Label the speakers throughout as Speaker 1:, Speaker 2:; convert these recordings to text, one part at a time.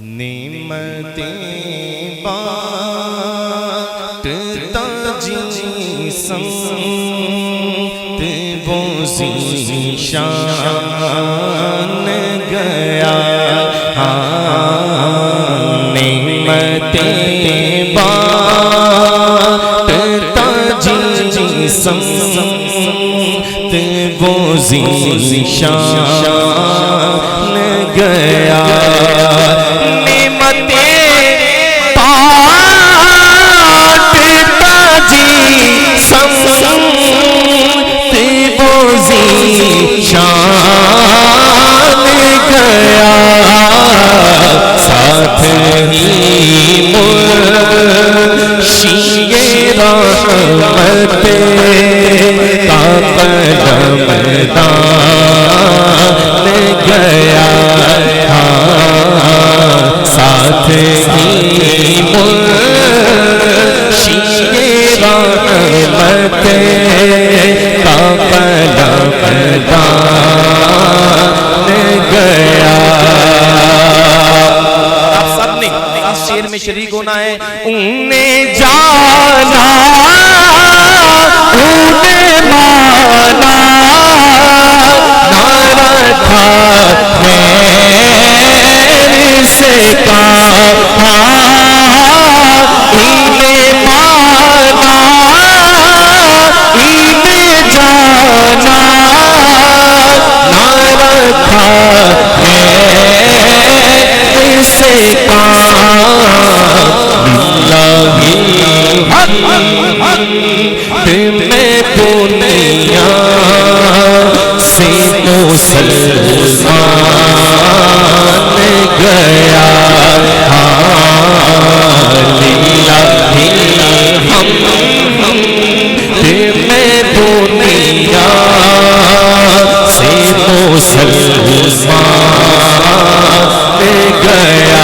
Speaker 1: نعمتیں بانٹتا سمت وہ ذیشان گیا، نعمتیں بانٹتا سمت وہ ذیشان گیا، شان گیا، ساتھ ہی مرشد رحمت کا قدمدان گیا، ساتھ ہی مرشد رحمت کا قدمدان گیا۔ آپ سب نے اس شعر میں شریک ہونا ہے۔ انہیں جانا، انہیں مانا، نہ رکھا خیر سے کہا، انہیں مانا، انہیں جانا، نہ رکھا خیر سے کہا، میں دنیا سے مسلمان گیا، میں دنیا سے مسلمان گیا،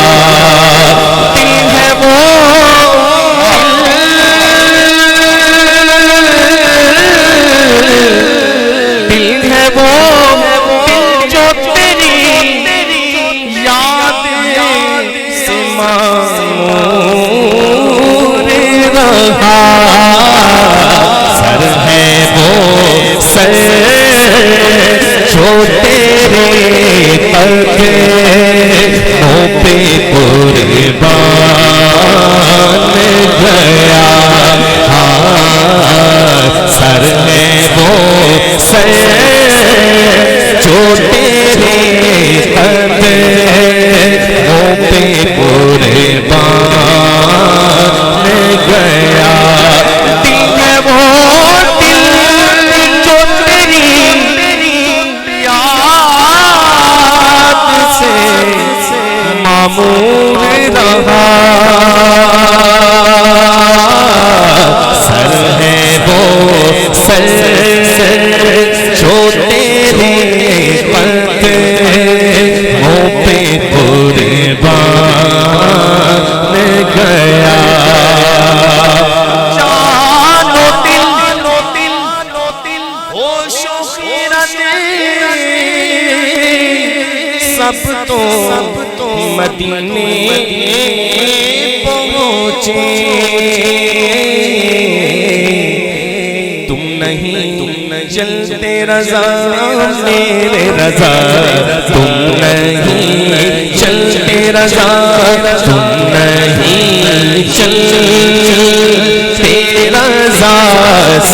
Speaker 1: جو تیرے پتے منہ پہ قربان گیا، سر ہے وہ سر جو تیرے پتے منہ پہ قربان گیا، دل ہے وہ دل جو تیری معمور رہا، سر ہے وہ سر جو تیرے پتے منہ پہ قربان گیا، جان و دل ہوش و خیرت سب تو مدینے پہنچے، تم نہیں چلتے رضا میرے رضا، تم نہیں چلتے رضا، تم نہیں چلتے رضا،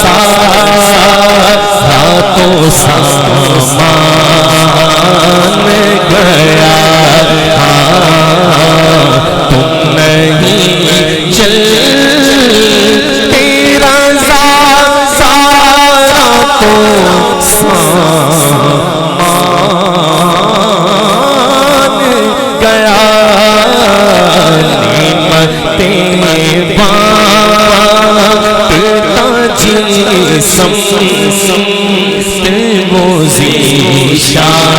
Speaker 1: سارا تو سامان گیا، تم نہیں چلتے رضا، سارا تو سامان گیا، نعمتیں بانٹتا سمت وہ ذیشان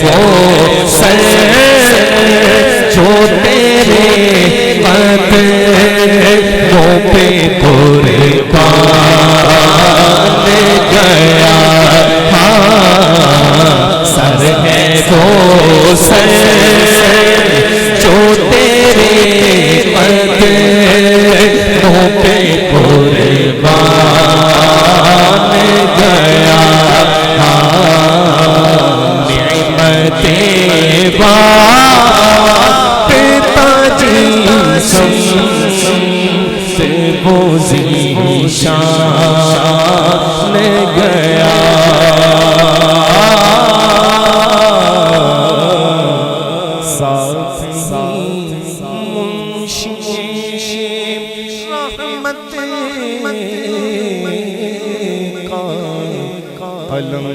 Speaker 1: وہ سر جو تیرے قدموں پہ قربان گیا، سر ہے وہ سر جو تیرے قدموں پہ قربان گیا، نعمتیں بانٹتا جسم سے وہ ذیشان گیا،
Speaker 2: علم